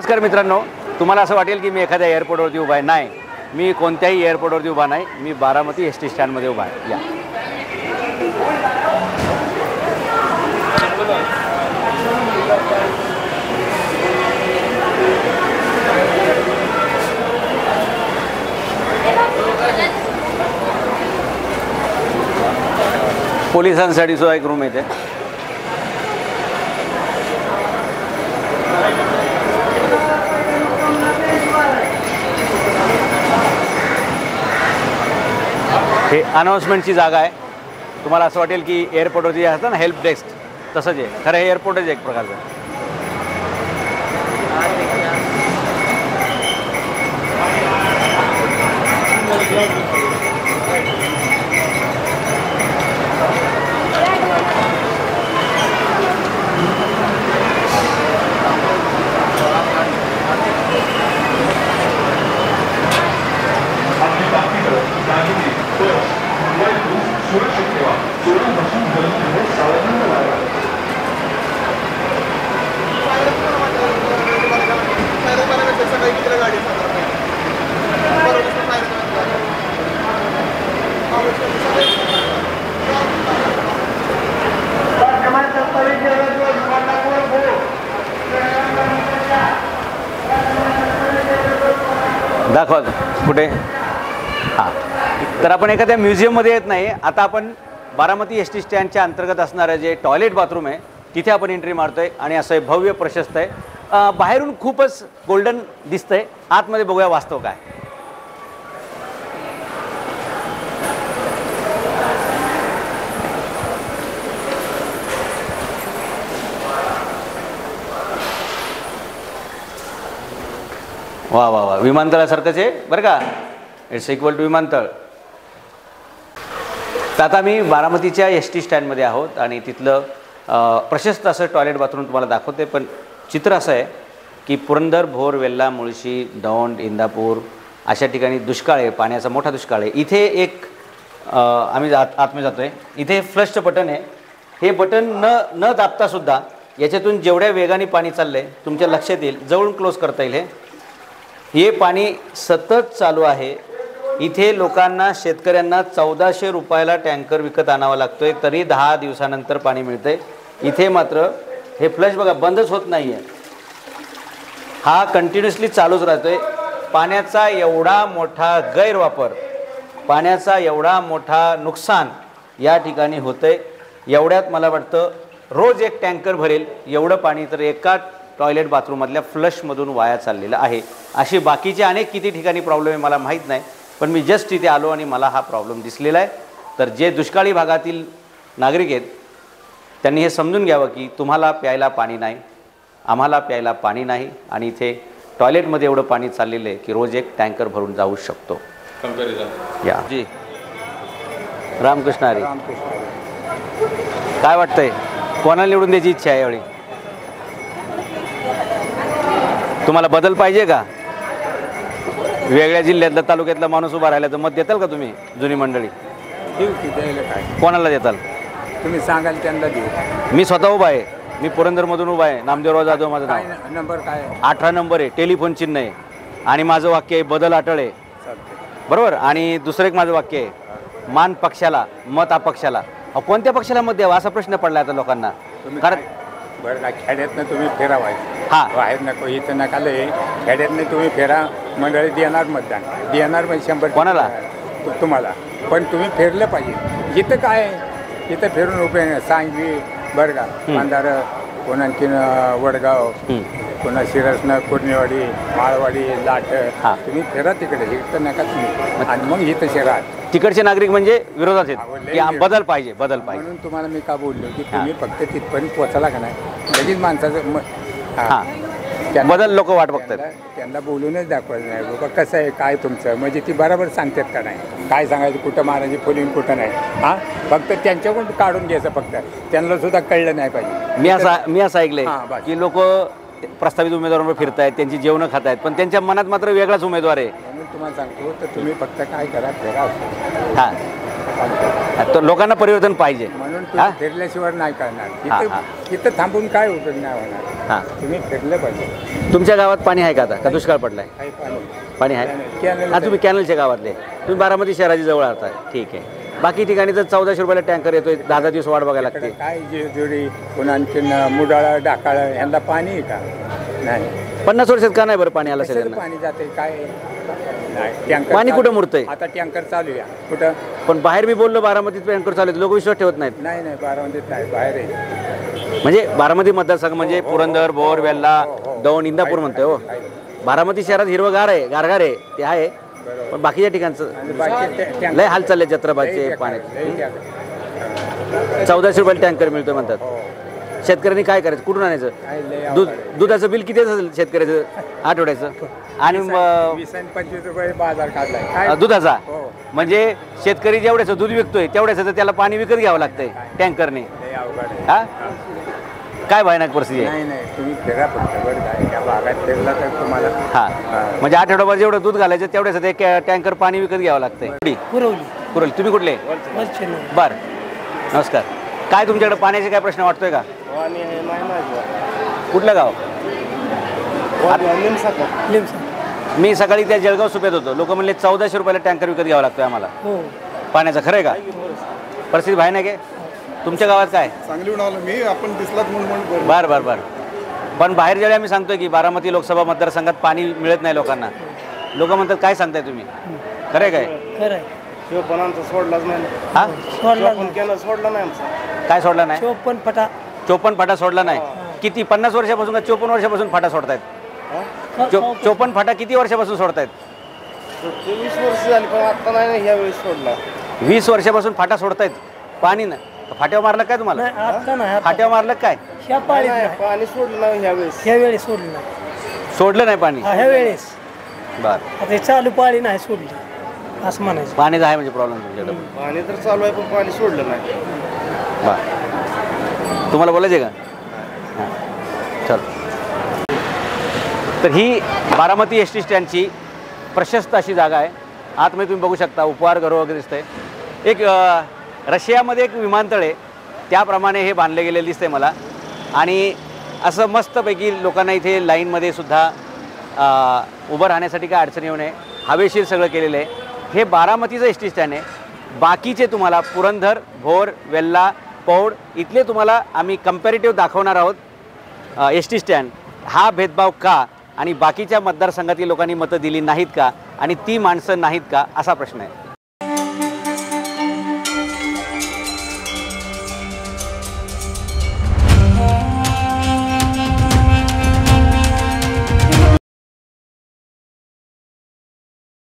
नमस्कार मित्रांनो, तुम्हाला असं वाटेल की मी एखाद्या एअरपोर्टवरती उभा आहे. नाही, मी कोणत्याही एअरपोर्टवरती उभा नाही, मी बारामती एस टी स्टँडमध्ये उभा आहे. या पोलिसांसाठी सुद्धा एक रूम येते. हे अनाउन्समेंटची जागा आहे. तुम्हाला असं वाटेल की एअरपोर्टवरती असतं ना हेल्प डेस्क, तसंच आहे. खरं हे एअरपोर्टच एक प्रकारचं. दाखवा कुठे. हां, तर आपण एखाद्या म्युझियममध्ये येत नाही. आता आपण बारामती एस टी स्टँडच्या अंतर्गत असणारं जे टॉयलेट बाथरूम आहे तिथे आपण एंट्री मारतोय आणि असं आहे, भव्य प्रशस्त आहे. बाहेरून खूपच गोल्डन दिसतंय, आतमध्ये बघूया वास्तव काय. वा वा वा, विमानतळासारखंच आहे बरं का. इट्स इक्वल टू विमानतळ. तर आता मी बारामतीच्या एस टी स्टँडमध्ये आहोत आणि तिथलं प्रशस्त असं टॉयलेट बाथरूम तुम्हाला दाखवते. पण चित्र असं आहे की पुरंदर, भोर, वेल्हा, मुळशी, दौंड, इंदापूर अशा ठिकाणी दुष्काळ आहे, पाण्याचा मोठा दुष्काळ आहे. इथे एक आम्ही आतमध्ये जातो आहे. इथे फ्लशचं बटन आहे. हे बटन न दाबतासुद्धा याच्यातून जेवढ्या वेगाने पाणी चाललं आहे तुमच्या लक्षात येईल, जवळून क्लोज करता येईल. हे पाणी सतत चालू आहे. इथे लोकांना, शेतकऱ्यांना 1400 रुपयाला टँकर विकत आणावा लागतो आहे, तरी 10 दिवसानंतर पाणी मिळतं आहे. इथे मात्र हे फ्लश बघा बंदच होत नाही आहे, हा कंटिन्युअसली चालूच राहतो आहे. पाण्याचा एवढा मोठा गैरवापर, पाण्याचा एवढा मोठा नुकसान या ठिकाणी होतं आहे. एवढ्यात मला वाटतं रोज एक टँकर भरेल एवढं पाणी तर एका टॉयलेट बाथरूममधल्या फ्लशमधून वाया चाललेलं आहे. अशी बाकीचे अनेक किती ठिकाणी प्रॉब्लेम आहे मला माहीत नाही, पण मी जस्ट इथे आलो आणि मला हा प्रॉब्लेम दिसलेला आहे. तर जे दुष्काळी भागातील नागरिक आहेत त्यांनी हे समजून घ्यावं की तुम्हाला प्यायला पाणी नाही, आम्हाला प्यायला पाणी नाही, आणि इथे टॉयलेटमध्ये एवढं पाणी चाललेलं आहे की रोज एक टँकर भरून जाऊ शकतो. या जी रामकृष्ण हरी. काय वाटतंय, कोणाला निवडून द्यायची इच्छा आहे यावेळी? तुम्हाला बदल पाहिजे का? वेगळ्या जिल्ह्यातला, तालुक्यातला माणूस उभा राहिला तर मत देताल का तुम्ही? जुनी मंडळी कोणाला देताल तुम्ही सांगाल त्यांना देऊ. मी स्वतः उभा आहे. मी पुरंदरमधून उभा आहे. नामदेवराव जाधव माझं नाव. नंबर काय? 18 नंबर आहे. टेलिफोन चिन्ह आहे आणि माझं वाक्य आहे बदल अटळ आहे. बरोबर. आणि दुसरं एक माझं वाक्य आहे, मान पक्षाला मत अपक्षाला. कोणत्या पक्षाला मत द्यावा असा प्रश्न पडला आता लोकांना. कारण बरं का, खेड्यातनं तुम्ही फेरा व्हायचं. हां, बाहेर नको, इथं नका लय. खेड्यातनं तुम्ही फेरा, मंडळी देणार मतदान, देणार पण 100 कोणाला? तुम्हाला. पण तुम्ही फिरलं पाहिजे. इथं काय, इथं फिरून उभे सांगवी बरं का, अंधार, कोण आणखीन वडगाव, पुन्हा शिरसनं कुर्णेवाडी, माळवाडी, लाट. तुम्ही फिरा तिकडे, इथं नका तुम्ही. आणि मग इथं शिरा. तिकडचे नागरिक म्हणजे विरोधात आहेत की बदल पाहिजे, बदल पाहिजे. म्हणून तुम्हाला मी का बोललो की तुम्ही फक्त तिथपर्यंत पोचायला का नाही, लगेच माणसाचं बदल लोक वाट बघतात. त्यांना बोलूनच दाखवायचं नाही बाबा कसं आहे काय तुमचं, म्हणजे ती बरोबर सांगतात का नाही, काय सांगायचं, कुठं मारायची फोलिंग कुठं नाही. हां, फक्त त्यांच्याकडून काढून घ्यायचं. फक्त त्यांना सुद्धा कळलं नाही पाहिजे. मी असं ऐकलंय की लोक प्रस्तावित उमेदवारांवर फिरतायत, त्यांची जेवणं खात आहेत, पण त्यांच्या मनात मात्र वेगळाच उमेदवार आहे. म्हणून तुम्हाला सांगतो तर तुम्ही फक्त काय करा, फिरा. हां, तर लोकांना परिवर्तन पाहिजे. म्हणून हा? तुम्ही फिरल्याशिवाय नाही करणार. हा, इथं थांबून काय उपयोग नाही होणार. हां, तुम्ही फिरलं पाहिजे. तुमच्या गावात पाणी आहे का आता का दुष्काळ पडलाय? काही पाणी पाणी आहे. कॅनल हा, तुम्ही कॅनलच्या गावातले, तुम्ही बारामती शहराच्या जवळ राहताय. ठीक आहे. बाकी ठिकाणी तर 1400 रुपयाला टँकर येतोय, 10 दिवस वाट बघायला लागते. काय जेजुरी पुन्हा आणखीन मुडाळा डाकाळ यांना पाणी आहे का? नाही. 50 वर्षात का नाही बरं पाणी आलं कशाचं असेल? पाणी जाते काय नाही. टँकर पाणी चालू- कुठं मुरतंय? आता टँकर चालू आहे कुठं? पण बाहेर मी बोललो बारामतीत टँकर चालू आहेत, लोक विश्वास ठेवत नाहीत. नाही नाही बारामतीत नाही, बाहेर आहे. म्हणजे बारामती मतदारसंघ म्हणजे पुरंदर, भोर, वेल्ला, दौंड, इंदापूर म्हणतोय हो. बारामती शहरात हिरवगार आहे, गारगार आहे, ते आहे. पण बाकीच्या ठिकाणचं आणि बाकी टँकर लय हाल चालले जत्राबाचे पाण्याचे. 1400 रुपयाला टँकर मिळतो म्हणतात. शेतकऱ्यांनी काय करायचं, कुठून आणायचं? दुधाचं बिल किती असेल शेतकऱ्याचं आठवड्याचं? आणि 20 आणि 25 रुपये बाजार काढलाय काय? दुधाचा हो. म्हणजे शेतकरी जेवढ्याचं दूध विकतोय तेवढ्याचं तर त्याला पाणी विकत घ्यावं लागतंय टँकरने. लय अवघड आहे. हा, काय भयानक परिस्थिती आहे. नाही नाही तुम्ही फिरा फक्त बरं काय त्या भागात फिरला तर तुम्हाला हा, म्हणजे आठवड्याभर जेवढं दूध घालायचं तेवढ्याचं ते टँकर पाणी विकत घ्यावं लागतंय. कुरवली. तुम्ही कुठले? बर, नमस्कार. काय तुमच्याकडे पाण्याचे काय प्रश्न वाटतोय का? कुठलं गाव? मी सकाळी त्या जळगाव सुप्यात होतो, लोक म्हणले 1400 रुपयाला टँकर विकत घ्यावा लागतोय आम्हाला पाण्याचा. खरं आहे का? परिस्थिती भयानक आहे. तुमच्या गावात काय? सांगलीहून आलो मी, आपण दिसलात म्हणून. बर बर बर. पण बाहेर ज्यावेळी आम्ही सांगतोय की बारामती लोकसभा मतदारसंघात पाणी मिळत नाही लोकांना, लोक म्हणतात काय सांगताय तुम्ही? खरं आहे काय? तो पण आमचा सोडलाच नाही. हा, पण केलं सोडला नाही आमचा. काय सोडला नाही? 54 फाटा सोडला नाही. किती? 50 वर्षापासून का 54 वर्षापासून फाटा सोडतायत? 54 फाटा किती वर्षापासून सोडतायत? 20 वर्ष झाली पण आता नाही ना, ह्या वेळेस सोडला. 20 वर्षापासून फाटा सोडतायत, पाणी नाही. फाट्यावर मारलं काय तुम्हाला? फाट्यावर मारलं काय? पाणी सोडलं नाही ह्या वेळेस. सोडलं नाही पाणी. बर, आता चालू पाळी नाही सोडली असं म्हणायचं. पाणीच आहे म्हणजे प्रॉब्लेम तुमच्याकडे. पाणी तर चालू आहे पण पाणी सोडलं नाही. बर, तुम्हाला बोलायचे का? हां, चल. तर ही बारामती एस टी स्टँडची प्रशस्त अशी जागा आहे. आतमध्ये तुम्ही बघू शकता उपहारगृह वगैरे दिसतंय. एक रशियामध्ये एक विमानतळ आहे त्याप्रमाणे हे बांधले गेलेलं दिसतंय मला. आणि असं मस्तपैकी लोकांना इथे लाईनमध्ये सुद्धा उभं राहण्यासाठी काय अडचण येऊ नये, हवेशीर सगळं केलेलं आहे. हे बारामतीचं एस टी स्टँड आहे. बाकीचे तुम्हाला पुरंदर, भोर, वेल्ला, पौड इथले तुम्हाला आम्ही कंपॅरेटिव्ह दाखवणार आहोत एस टी स्टँड. हा भेदभाव का आणि बाकीच्या मतदारसंघातील लोकांनी मतं दिली नाहीत का आणि ती माणसं नाहीत का असा प्रश्न आहे.